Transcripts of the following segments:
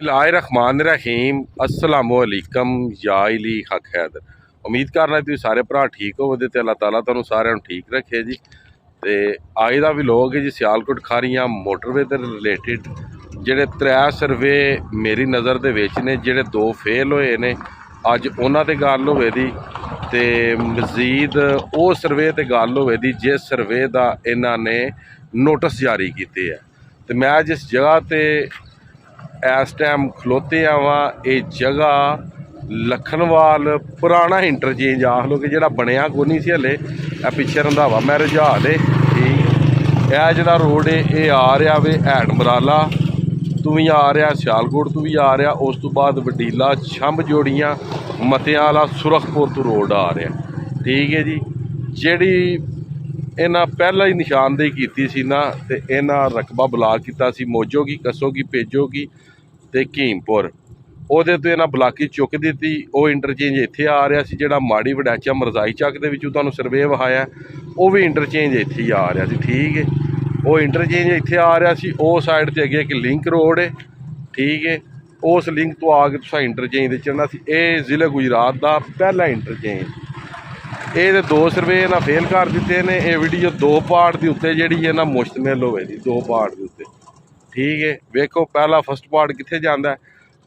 बिस्मिल्लाहिर्रहमानिर्रहीम अस्सलामुअलैकुम या अली हक हैदर। उम्मीद करना तुम सारे भरा ठीक हो तो अल्लाह ताला तुहानू सारिਆਂ ਨੂੰ ठीक रखे जी। तो अज का व्लॉग है जी सियालकोट खारियां मोटरवे के रिलेटिड जेडे 3 सर्वे मेरी नज़र दे विच ने जेडे 2 फेल होए ने अज उन्हां ते गल होवे दी ते मजीद वो सर्वे ते गल होवे दी जिस सर्वे का इन्हां ने नोटिस जारी किए है। तो मैं जिस जगह ते इस टाइम खलोते वा ये जगह लखनवाल पुराना इंटरचेंज आख लो कि जोड़ा बनया को नहीं सी हले पिछे रंधावा मैरिज हाल है। ठीक है जोड़ा रोड है ये आ रहा वे हैड मराला तू भी आ रहा सियालकोट तू भी आ रहा उस तो बाद वडीला छंभ जोड़ियाँ मतियां वाला सुरखपुर तो रोड आ रहा। ठीक है जी जी इन्हां पहला ही निशानदेही की सी ना तो इन्हां रकबा ब्लाक किया सी मोजो की कसो की पेजो की ते कीमपुर ਉਹਦੇ तो इन्हां ब्लाकी चुक दी। वो इंटरचेंज इत्थे आ रहा सी जिहड़ा माड़ी वडैचा मरजाई ਚੱਕ ਦੇ ਵਿੱਚੋਂ ਤੁਹਾਨੂੰ ਸਰਵੇ ਵਿਖਾਇਆ ਉਹ भी इंटरचेंज ਇੱਥੇ ही आ रहा सी। ठीक है वो इंटरचेंज ਇੱਥੇ आ रहा सी ਉਹ साइड ते अगे एक लिंक रोड है। ठीक है उस लिंक तो आके तुसां इंटरचेंज ते चढ़ना सी। ये जिले गुजरात का पहला इंटरचेंज ये 2 सर्वे इन्हां फेल कर दिते ने। ये वीडियो 2 पार्ट के उत्ते जिहड़ी है ना मुश्तमिल होवे दी 2 पार्ट के उत्ते। ठीक है वेखो पहला फस्ट पार्ट कित्थे जांदा है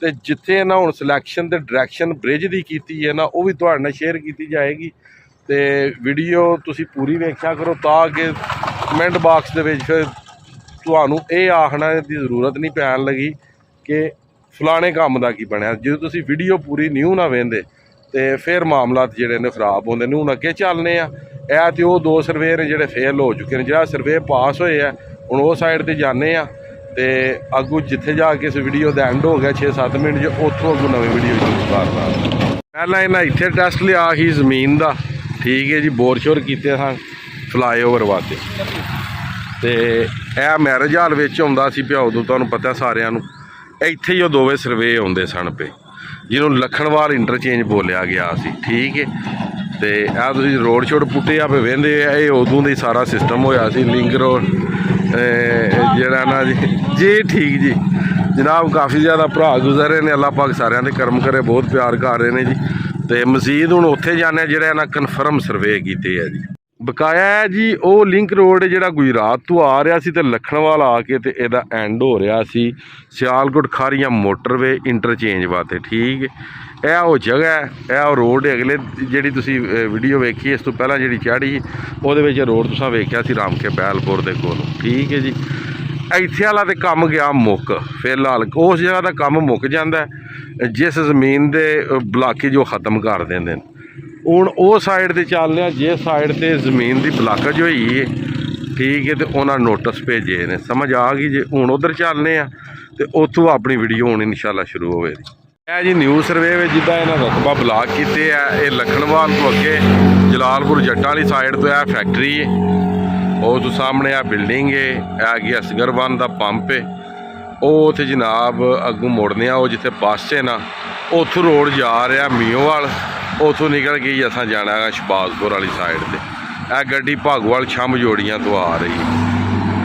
तो जिथे ना हुण सिलैक्शन ते डायरैक्शन ब्रिज की कीती है ना वो भी तुहाडे नाल शेयर की जाएगी। तो वीडियो तुसी पूरी वेख्या करो ताकि कमेंट बाक्स दे विच फिर तुहानू ये आखना की जरूरत नहीं पैन लगी कि फलाने काम का की बनया। जो तुसी वीडियो पूरी न्यू ना वेंदे तो फिर मामला जिहड़े ने खराब होंदे ने। हुण अगे चलने आ तो वो 2 सर्वे ने जिहड़े फेल हो चुके हैं। जिहड़ा सर्वे पास होए है हुण वो साइड ते जाने आ तो अगू जिथे जाके इस वीडियो का एंड हो गया 6-7 मिनट जो उतों अगू नवी वीडियो शुरू करना। पहला इन्हें इतने टेस्ट लिया ही जमीन का। ठीक है जी बोर शोर किए सन फ्लाईओवर वास्ते तो यह मैरिज हाल आता सी पिया उदों तुहानूं पता सारिਆਂ ਨੂੰ ਇੱਥੇ ही वो दोवें सर्वे आउंदे सन पे जिन्होंने लखनवाल इंटरचेंज बोलिया गया सी। ठीक है तो यह तुसीं रोड शोड पुट्टे आप वेंदे ये उदों दी सारा सिस्टम होया सी लिंक रोड जरा ना जी ठीक जी जनाब काफ़ी ज़्यादा भरा गुजर रहे हैं। अल्लाह पाक सारिਆਂ ਦੇ कर्म करे बहुत प्यार कर रहे हैं जी। तो मजीद हुण उत्थे जाने जिहड़े ना कन्फर्म सर्वे कीते है जी बकाया है जी। वो लिंक रोड जिहड़ा गुजरात तो आ रहा सी ते लखनवाल आके ते इहदा एंड हो रहा सी सियालकोट खारियां मोटरवे इंटरचेंज वास्ते। ठीक है यह वो जगह है यह रोड अगले जी तुसी वीडियो वेखी इस तो पहला जी चढ़ी वो रोड तुसां वेख्या सी रामके बैलपुर के कोल। ठीक है जी इत्थे वाला तो काम गया मुक फिलहाल उस जगह का काम मुक जाता है जिस जमीन के ब्लाकी जो ख़त्म कर देंगे। हुण वो साइड ते चलने जिस साइड ते जमीन की ब्लाकज हुई है। ठीक है तो उन्होंने नोटिस भेजे ने समझ आ गई जी। हुण उधर चलने तो उतों अपनी वीडियो हुण इंशाल्लाह शुरू होवे है जी। न्यू सर्वे जिदा इन्हें रकबा ब्लाक किए है ये लखनवाल तो अगे जलालपुर जट्टां वाली साइड तो यह फैक्ट्री है वो तो सामने आ बिल्डिंग है यह असगरवन का पंप है वो उत्थे जनाब अगू मुड़ने वो जिथे बस है ना उतों रोड जा रहा मीओवाल उतों निकल के ही असा जाना है शबाजपुर वाली साइड से। यह गड्डी भागोवाल छंभ जोड़ियाँ तो आ रही है।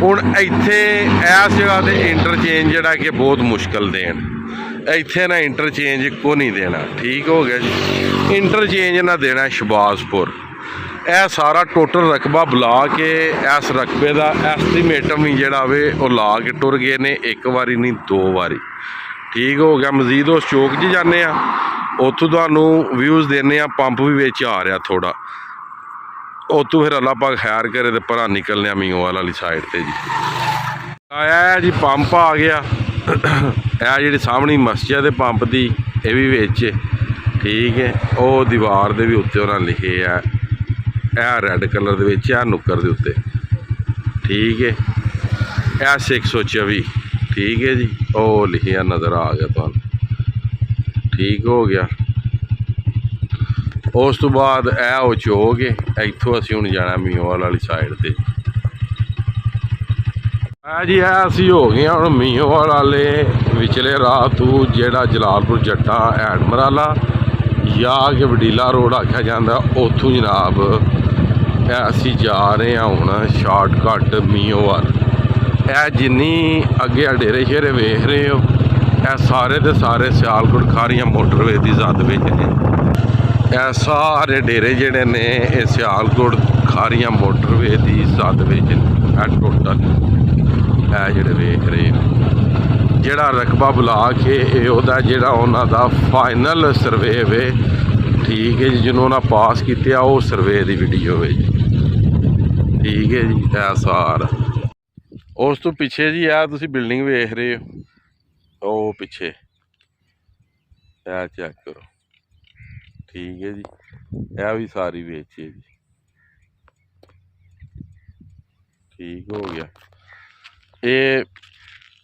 हुण इत्थे इस जगह पर इंटरचेंज जिहड़ा कि बहुत मुश्किल देन इत्थे ना इंटरचेंज को नहीं देना। ठीक हो गया जी इंटरचेंज ना देना शबाजपुर। यह सारा टोटल रकबा बुला के इस रकबे का एस्टीमेटम भी जोड़ा वे वो ला के टुर गए ने 1 बारी नहीं 2 बारी। ठीक हो गया मजीद उस चौक च जाने उतों तुहानूं व्यूज़ देने पंप भी विच आ रहा थोड़ा उतों फिर अल्लाह पाक खैर करे तो भरा निकलने मीओवाल वाली साइड से जी आया है जी पंप आ गया। यह जी सामने मस्जिद है पंप की यह भी विच। ठीक है वो दीवार के भी उत्ते उन्होंने लिखे है यह रैड कलर के नुक्कर के उत्ते। ठीक है यह 624। ठीक है जी वो लिखिया नज़र आ गया तुहानूं। ठीक हो गया उस तो बाद यह वो चौक है इत्थों असीं हुण जाना मीओवाल वाली साइड से जी। है असीं हो गए हुण मीओवाल वाले विचले राह तू जिहड़ा जलालपुर जट्टां हैड मराला या कि वडीला रोड आख्या जाता उतों जनाब असी जा रहे हैं हुण शॉर्टकट मीओवाल। यह जिन्नी अगे डेरे शेरे वेख रहे हो ਇਹ ਸਾਰੇ ਦੇ ਸਾਰੇ ਸਿਆਲਕੋਟ ਖਾਰੀਆਂ ਮੋਟਰਵੇ ਦੀ ਜ਼ਦ ਵਿੱਚ ਨੇ। ਇਹ ਸਾਰੇ ਡੇਰੇ ਜਿਹੜੇ ਨੇ ਇਹ ਸਿਆਲਕੋਟ ਖਾਰੀਆਂ ਮੋਟਰਵੇ ਦੀ ਜ਼ਦ ਵਿੱਚ ਇਹ ਟੋਟਲ ਇਹ ਜਿਹੜੇ ਵੇਖ ਰਹੇ ਹੋ। ਜਿਹੜਾ ਰਕਬਾ ਬੁਲਾ ਕੇ ਇਹ ਉਹਦਾ ਜਿਹੜਾ ਉਹਨਾਂ ਦਾ ਫਾਈਨਲ ਸਰਵੇ ਵੇ, ਠੀਕ ਹੈ ਜੀ, ਜਿਹਨੂੰ ਉਹਨਾਂ ਪਾਸ ਕੀਤੇ ਉਹ ਸਰਵੇ ਦੀ ਵੀਡੀਓ ਹੈ ਜੀ, ਠੀਕ ਹੈ ਜੀ। ਇਹ ਸਾਰਾ ਉਸ ਤੋਂ ਪਿੱਛੇ ਜੀ ਆ ਤੁਸੀਂ ਬਿਲਡਿੰਗ ਵੇਖ ਰਹੇ ਹੋ, ਉਹ ਪਿੱਛੇ ਇਹ ਚੈੱਕ ਕਰੋ, ਠੀਕ ਹੈ ਜੀ। ਇਹ ਵੀ ਸਾਰੀ ਵੇਚੀ ਹੈ ਜੀ, ਠੀਕ ਹੋ ਗਿਆ। ਇਹ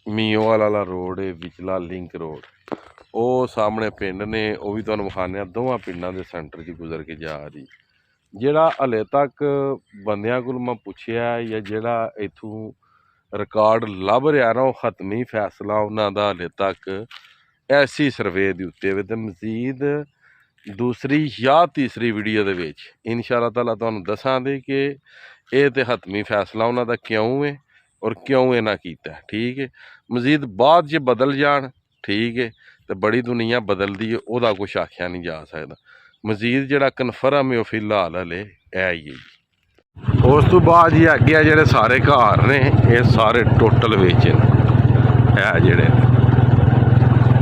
ਮੀਓਵਾਲ ਵਾਲਾ ਰੋਡ ਹੈ, ਵਿਚਲਾ ਲਿੰਕ ਰੋਡ, ਉਹ ਸਾਹਮਣੇ ਪਿੰਡ ਨੇ, ਉਹ ਵੀ ਤੁਹਾਨੂੰ ਵਿਖਾਉਂਦੇ ਹਾਂ। ਦੋਵਾਂ ਪਿੰਡਾਂ ਦੇ ਸੈਂਟਰ 'ਚ ਗੁਜ਼ਰ ਕੇ ਜਾ ਰਹੀ। ਜਿਹੜਾ ਹਲੇ ਤੱਕ ਬੰਦਿਆਂ ਕੋਲ ਮੈਂ ਪੁੱਛਿਆ ਜਾਂ ਜਿਹੜਾ ਇੱਥੋਂ ਰਿਕਾਰਡ ਲੱਭ ਰਿਹਾ ਨਾ, ਉਹ ਖਤਮੀ ਫੈਸਲਾ ਉਹਨਾਂ ਦਾ ਹਲੇ ਤੱਕ ਐਸੀ ਸਰਵੇ ਦੇ ਉੱਤੇ ਵੇ। ਤੇ ਮਜ਼ੀਦ ਦੂਸਰੀ ਜਾਂ ਤੀਸਰੀ ਵੀਡੀਓ ਦੇ ਵਿੱਚ ਇਨਸ਼ਾ ਤਾਲਾ ਤੁਹਾਨੂੰ ਦੱਸਾਂਗੇ ਕਿ ਇਹ ਤੇ ਹਤਮੀ ਫੈਸਲਾ ਉਹਨਾਂ ਦਾ ਕਿਉਂ ਹੈ ਔਰ ਕਿਉਂ ਇਹਨਾਂ ਕੀਤਾ, ਠੀਕ ਹੈ। ਮਜ਼ੀਦ ਬਾਅਦ 'ਚ ਬਦਲ ਜਾਣ, ਠੀਕ ਹੈ, ਤੇ ਬੜੀ ਦੁਨੀਆ ਬਦਲਦੀ ਹੈ, ਉਹਦਾ ਕੁਛ ਆਖਿਆ ਨਹੀਂ ਜਾ ਸਕਦਾ। ਮਜ਼ੀਦ ਜਿਹੜਾ ਕਨਫਰਮ ਹੈ ਉਹ ਫਿਲਹਾਲ ਹਲੇ ਇਹ ਹੀ ਹੈ ਜੀ। ਉਸ ਤੋਂ ਬਾਅਦ ਜੀ ਅੱਗੇ ਆ ਜਿਹੜੇ ਸਾਰੇ ਘਰ ਨੇ ਇਹ ਸਾਰੇ ਟੋਟਲ ਵੇਚੇ ਨੇ। ਇਹ ਜਿਹੜੇ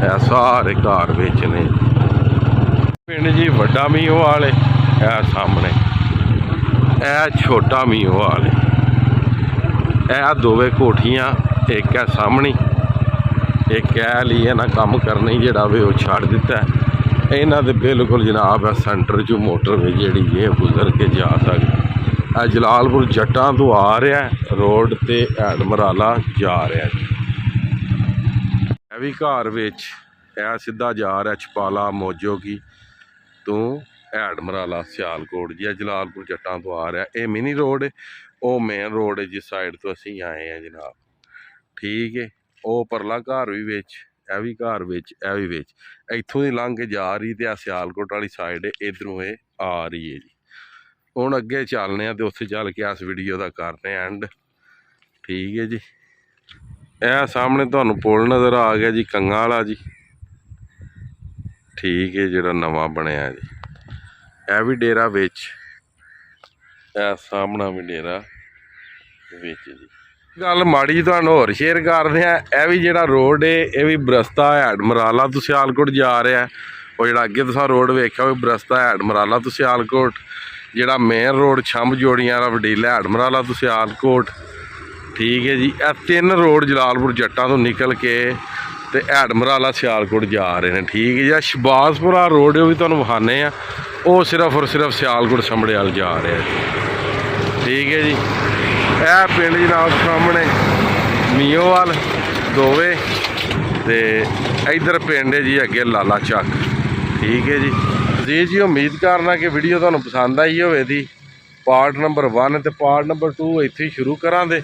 ਇਹ ਸਾਰੇ ਘਰ ਵੇਚੇ ਨੇ। ਪਿੰਡ ਜੀ ਵੱਡਾ ਮੀਓਵਾਲ ਹੈ, ਇਹ ਸਾਹਮਣੇ ਇਹ ਛੋਟਾ ਮੀਓਵਾਲ ਹੈ। ਇਹ ਦੋਵੇਂ ਕੋਠੀਆਂ, ਇੱਕ ਹੈ ਸਾਹਮਣੀ, ਇੱਕ ਇਹ ਲਈ ਇਹਨਾਂ ਕੰਮ ਕਰਨਾ ਹੀ ਜਿਹੜਾ ਵੇ ਉਹ ਛੱਡ ਦਿੱਤਾ। ਇਹਨਾਂ ਦੇ ਬਿਲਕੁਲ ਜਨਾਬ ਹੈ ਸੈਂਟਰ 'ਚੋਂ ਮੋਟਰਵੇ ਜਿਹੜੀ ਇਹ ਗੁਜ਼ਰ ਕੇ ਜਾ ਸਕਦੀ। ਇਹ ਜਲਾਲਪੁਰ ਜੱਟਾਂ ਤੋਂ ਆ ਰਿਹਾ ਰੋਡ ਤੇ ਐਡਮਰਾਲਾ ਜਾ ਰਿਹਾ। ਇਹ ਵੀ ਘਰ ਵਿੱਚ ਇਹ ਸਿੱਧਾ ਜਾ ਰਿਹਾ ਛਪਾਲਾ ਮੋਜੋ ਕੀ ਤੋਂ ਐਡਮਰਾਲਾ ਸਿਆਲਕੋਟ ਜੀ। ਜਲਾਲਪੁਰ ਜੱਟਾਂ ਤੋਂ ਆ ਰਿਹਾ। ਇਹ ਮਿਨੀ ਰੋਡ ਹੈ, ਉਹ ਮੇਨ ਰੋਡ ਹੈ ਜਿਸ ਸਾਈਡ ਤੋਂ ਅਸੀਂ ਆਏ ਹਾਂ ਜਨਾਬ, ਠੀਕ ਹੈ। ਉਹ ਪਰਲਾ ਘਰ ਵੀ ਵਿੱਚ, ਇਹ ਵੀ ਘਰ ਵਿੱਚ, ਇਹ ਵੀ ਵਿੱਚ, ਇੱਥੋਂ ਦੀ ਲੰਘ ਕੇ ਜਾ ਰਹੀ ਤੇ ਆ ਸਿਆਲਕੋਟ ਵਾਲੀ ਸਾਈਡ ਹੈ, ਇੱਧਰੋਂ ਇਹ ਆ ਰਹੀ ਹੈ ਜੀ। ਹੁਣ ਅੱਗੇ ਚੱਲਦੇ ਹਾਂ ਤੇ ਉੱਥੇ ਚੱਲ ਕੇ ਇਸ ਵੀਡੀਓ ਦਾ ਕਰਦੇ ਹਾਂ ਐਂਡ, ਠੀਕ ਹੈ ਜੀ। ਇਹ ਸਾਹਮਣੇ ਤੁਹਾਨੂੰ ਪੁਲ ਨਜ਼ਰ ਆ ਗਿਆ ਜੀ, ਕੰਗਾਂ ਵਾਲਾ ਜੀ, ਠੀਕ ਹੈ, ਜਿਹੜਾ ਨਵਾਂ ਬਣਿਆ ਜੀ। ਇਹ ਵੀ ਡੇਰਾ ਵਿੱਚ, ਇਹ ਸਾਹਮਣਾ ਵੀ ਡੇਰਾ ਵਿੱਚ ਜੀ। ਗੱਲ ਮਾੜੀ ਜੀ ਤੁਹਾਨੂੰ ਹੋਰ ਸ਼ੇਅਰ ਕਰਦੇ ਆ। ਇਹ ਵੀ ਜਿਹੜਾ ਰੋਡ ਹੈ ਇਹ ਵੀ ਬਰਸਤਾ ਐਡਮਰਾਲਾ ਤੋਂ ਸਿਆਲਕੋਟ ਜਾ ਰਿਹਾ। ਉਹ ਜਿਹੜਾ ਅੱਗੇ ਤੁਸੀਂ ਰੋਡ ਵੇਖਿਆ ਉਹ ਬਰਸਤਾ ਐਡਮਰਾਲਾ ਤੋਂ ਸਿਆਲਕੋਟ। ਜਿਹੜਾ ਮੇਨ ਰੋਡ ਛੰਭ ਜੋੜੀਆਂ ਵਾਲਾ ਵਡੀਲਾ ਐਡਮਰਾਲਾ ਤੋਂ ਸਿਆਲਕੋਟ, ਠੀਕ ਹੈ ਜੀ। ਇਹ ਤਿੰਨ ਰੋਡ ਜਲਾਲਪੁਰ ਜੱਟਾਂ ਤੋਂ ਨਿਕਲ ਕੇ ਤੇ ਐਡਮਰਾਲਾ ਸਿਆਲਕੋਟ ਜਾ ਰਹੇ ਨੇ, ਠੀਕ ਹੈ ਜੀ। ਸ਼ਬਾਜ਼ਪੁਰਾ ਰੋਡ ਉਹ ਵੀ ਤੁਹਾਨੂੰ ਵਿਖਾਉਂਦੇ ਆ, ਉਹ ਸਿਰਫ ਔਰ ਸਿਰਫ ਸਿਆਲਕੋਟ ਸੰਭੜੇ ਵੱਲ ਜਾ ਰਿਹਾ ਜੀ, ਠੀਕ ਹੈ ਜੀ। ਇਹ ਪਿੰਡ ਜਨਾਬ ਸਾਹਮਣੇ ਮੀਓਵਾਲ ਦੋਵੇਂ ਤੇ ਇੱਧਰ ਪਿੰਡ ਹੈ ਜੀ ਅੱਗੇ ਲਾਲਾ ਚੱਕ, ਠੀਕ ਹੈ ਜੀ। ਜੀ ਉਮੀਦ ਕਰਨਾ ਕਿ ਵੀਡੀਓ ਤੁਹਾਨੂੰ ਪਸੰਦ ਆਈ ਹੋਵੇ ਦੀ। ਪਾਰਟ ਨੰਬਰ 1 ਤੇ ਪਾਰਟ ਨੰਬਰ 2 ਇੱਥੇ ਹੀ ਸ਼ੁਰੂ ਕਰਾਂਗੇ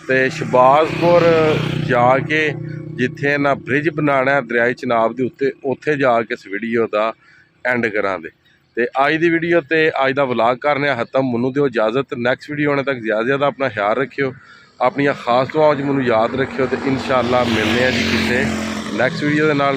ਤੇ ਸ਼ਬਾਜ਼ਪੁਰ ਜਾ ਕੇ ਜਿੱਥੇ ਇਹਨਾਂ ਬ੍ਰਿਜ ਬਣਾਉਣਾ ਦਰਿਆ ਚਨਾਬ ਦੇ ਉੱਤੇ, ਉੱਥੇ ਜਾ ਕੇ ਇਸ ਵੀਡੀਓ ਦਾ ਐਂਡ ਕਰਾਂਗੇ। ਤੇ ਅੱਜ ਦੀ ਵੀਡੀਓ ਤੇ ਅੱਜ ਦਾ ਵਲੌਗ ਕਰਨੇ ਖਤਮ। ਮੈਨੂੰ ਦਿਓ ਇਜਾਜ਼ਤ। ਨੈਕਸਟ ਵੀਡੀਓ ਆਉਣੇ ਤੱਕ ਜ਼ਿਆਦਾ ਆਪਣਾ ਖਿਆਲ ਰੱਖਿਓ, ਆਪਣੀਆਂ ਖਾਸ ਦੁਆਵਾਂ 'ਚ ਮੈਨੂੰ ਯਾਦ ਰੱਖਿਓ ਤੇ ਇਨਸ਼ਾਅੱਲਾ ਮਿਲਦੇ ਹਾਂ ਜੀ ਕਿਸੇ ਨੈਕਸਟ ਵੀਡੀਓ ਦੇ ਨਾਲ।